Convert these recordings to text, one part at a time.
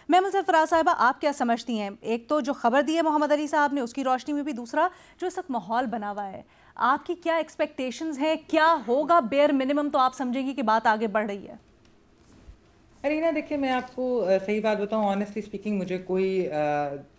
महमूद सरफराज साहिबा, आप क्या समझती हैं? एक तो जो खबर दी है मोहम्मद अली साहब ने, उसकी रोशनी में भी, दूसरा जो इस वक्त माहौल बना हुआ है, आपकी क्या एक्सपेक्टेशंस हैं? क्या होगा बेयर मिनिमम तो आप समझेंगी कि बात आगे बढ़ रही है? अरीना, देखिए मैं आपको सही बात बताऊं, ऑनेस्टली स्पीकिंग मुझे कोई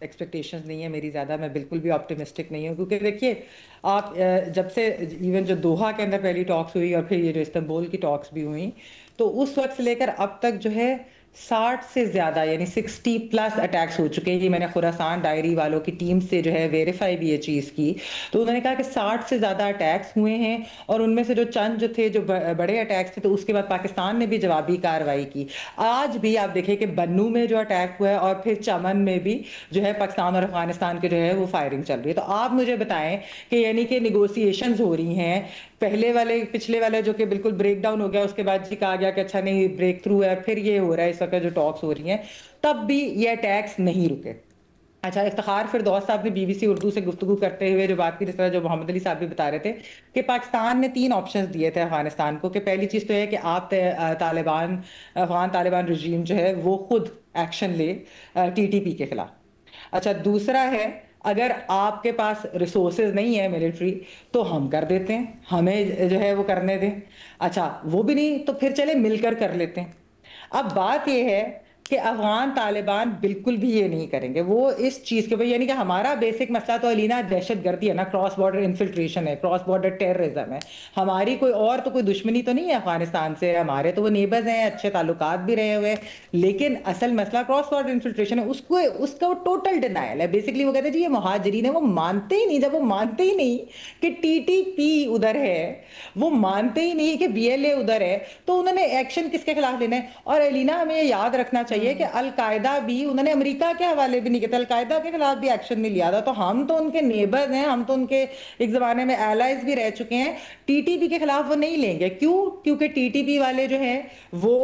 एक्सपेक्टेशंस नहीं है मेरी ज़्यादा। मैं बिल्कुल भी ऑप्टिमिस्टिक नहीं हूँ, क्योंकि देखिए आप जब से इवन जो दोहा के अंदर पहली टॉक्स हुई और फिर ये जो इस्तांबुल की टॉक्स भी हुई, तो उस वक्त से लेकर अब तक जो है 60 से ज़्यादा यानी 60+ अटैक्स हो चुके हैं। ये मैंने खुरासान डायरी वालों की टीम से जो है वेरीफाई भी ये चीज़ की, तो उन्होंने कहा कि 60 से ज़्यादा अटैक्स हुए हैं। और उनमें से जो चंद जो थे, जो बड़े अटैक्स थे, तो उसके बाद पाकिस्तान ने भी जवाबी कार्रवाई की। आज भी आप देखिए कि बन्नू में जो अटैक हुआ है और फिर चमन में भी जो है पाकिस्तान और अफगानिस्तान के जो है वो फायरिंग चल रही है। तो आप मुझे बताएं कि यानी कि निगोसिएशंस हो रही हैं, पिछले वाले जो कि बिल्कुल ब्रेक डाउन हो गया, उसके बाद जी कहा गया कि अच्छा नहीं ब्रेक थ्रू है, फिर ये हो रहा है इस वक्त जो टॉक्स हो रही हैं, तब भी ये अटैक्स नहीं रुके। अच्छा, इफ्तिखार फिरदौस साहब ने बीबीसी उर्दू से गुफ्तगू करते हुए जो बात की, जिस तरह जो मोहम्मद अली साहब भी बता रहे थे कि पाकिस्तान ने 3 ऑप्शंस दिए थे अफगानिस्तान को, कि पहली चीज़ तो है कि आप अफगान तालिबान रजीम जो है वो खुद एक्शन ले टीटीपी के खिलाफ। अच्छा, दूसरा है अगर आपके पास रिसोर्सेज नहीं है मिलिट्री, तो हम कर देते हैं, हमें जो है वो करने दें। अच्छा, वो भी नहीं तो फिर चले मिलकर कर लेते हैं। अब बात यह है कि अफगान तालिबान बिल्कुल भी ये नहीं करेंगे। वो इस चीज़ के ऊपर, यानी कि हमारा बेसिक मसला तो अलीना दहशत गर्दी है ना, क्रॉस बॉर्डर इन्फिल्ट्रेशन है, क्रॉस बॉर्डर टेररिज्म है। हमारी कोई दुश्मनी तो नहीं है अफगानिस्तान से, हमारे तो वो नेबर्स हैं, अच्छे ताल्लुकात भी रहे हुए। लेकिन असल मसला क्रॉस बॉर्डर इन्फिल्ट्रेशन है, उसको उसका वो टोटल डिनायल है। बेसिकली वो कहते हैं जी ये मुहाजिरीन है, वो मानते ही नहीं। जब वो मानते ही नहीं कि टीटीपी उधर है, वो मानते ही नहीं कि बीएलए उधर है, तो उन्होंने एक्शन किसके खिलाफ लेना है? और अलीना, हमें ये याद रखना चाहिए कि अलकायदा भी उन्होंने अमेरिका के हवाले भी नहीं किया था, अलकायदा के खिलाफ भी एक्शन नहीं लिया था। तो हम तो उनके नेबर्स हैं, हम तो उनके एक जमाने में एलाइज भी रह चुके हैं। टीटीपी के खिलाफ वो नहीं लेंगे। क्यों? क्योंकि टीटीपी वाले जो हैं वो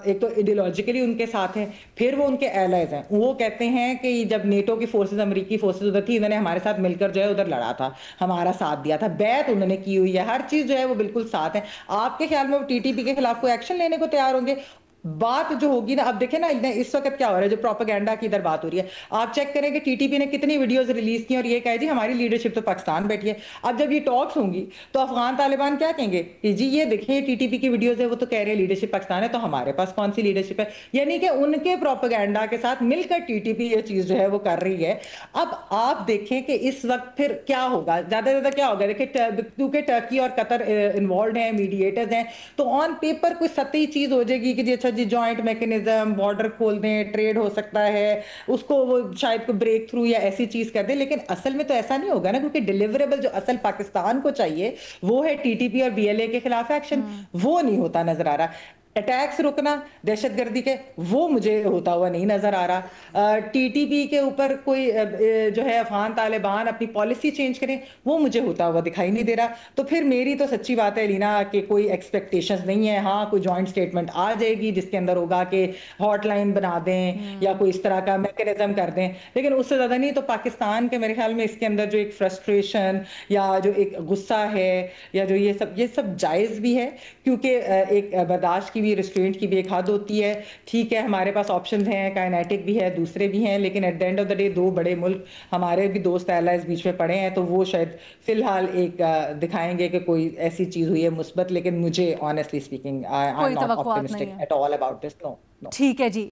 एक तो इडियोलॉजिकली उनके साथ हैं, फिर वो उनके एलाइज हैं। वो कहते हैं कि जब नेटो की फोर्सेज, अमेरिकी फोर्सेज उधर थी, इन्होंने हमारे साथ मिलकर जो है उधर लड़ा था, हमारा साथ दिया था, बैत उन्होंने की हुई है, हर चीज जो है वो बिल्कुल साथ है। आपके ख्याल में वो टीटीपी के खिलाफ कोई एक्शन लेने को तैयार होंगे? बात जो होगी ना, अब देखें ना इस वक्त क्या हो रहा है, जो प्रोपेगेंडा की इधर बात हो रही है, आप चेक करें कि टीटीपी ने कितनी वीडियोस रिलीज की और ये कहे जी हमारी लीडरशिप तो पाकिस्तान बैठी है। अब जब ये टॉक्स होंगी तो अफगान तालिबान क्या कहेंगे कि जी ये देखिए टीटीपी की वीडियोस है, वो तो कह रहे हैं लीडरशिप पाकिस्तान है, तो हमारे पास कौन सी लीडरशिप है? यानी कि उनके प्रोपेगेंडा के साथ मिलकर टीटीपी ये चीज जो है वो कर रही है। अब आप देखें कि इस वक्त फिर क्या होगा, ज्यादा से ज्यादा क्या होगा। देखिए, क्योंकि टर्की और कतर इन्वॉल्व हैं, मीडिएटर्स हैं, तो ऑन पेपर कोई सतही चीज हो जाएगी कि जी अच्छा जी जॉइंट मैकेनिज्म, बॉर्डर खोल दें, ट्रेड हो सकता है, उसको वो शायद को ब्रेक थ्रू या ऐसी चीज कर दे। लेकिन असल में तो ऐसा नहीं होगा ना, क्योंकि डिलीवरेबल जो असल पाकिस्तान को चाहिए वो है टीटीपी और बीएलए के खिलाफ एक्शन। वो नहीं होता नजर आ रहा। अटैक्स रुकना दहशतगर्दी के, वो मुझे होता हुआ नहीं नजर आ रहा। टीटीपी के ऊपर कोई जो है अफगान तालिबान अपनी पॉलिसी चेंज करें, वो मुझे होता हुआ दिखाई नहीं दे रहा। तो फिर मेरी तो सच्ची बात है लीना कि कोई एक्सपेक्टेशंस नहीं है। हाँ, कोई जॉइंट स्टेटमेंट आ जाएगी जिसके अंदर होगा कि हॉटलाइन बना दें या कोई इस तरह का मैकेनिज्म कर दें, लेकिन उससे ज्यादा नहीं। तो पाकिस्तान के मेरे ख्याल में इसके अंदर जो एक फ्रस्ट्रेशन या जो एक गुस्सा है या जो ये सब जायज भी है, क्योंकि एक बर्दाश्त की भी, रिस्ट्रेंट की भी एक हद होती है। ठीक है, हमारे पास ऑप्शंस हैं, काइनेटिक भी है, दूसरे भी हैं, लेकिन at the end of the day 2 बड़े मुल्क हमारे भी दोस्त एलाइज बीच में पड़े हैं, तो वो शायद फिलहाल एक दिखाएंगे कि कोई ऐसी चीज हुई है मुस्बत। लेकिन मुझे ऑनेस्टली स्पीकिंग आई एम कोई नॉट तवक्कुआत नहीं ऑप्टिमिस्टिक है। At all about this. No, no. ठीक है जी।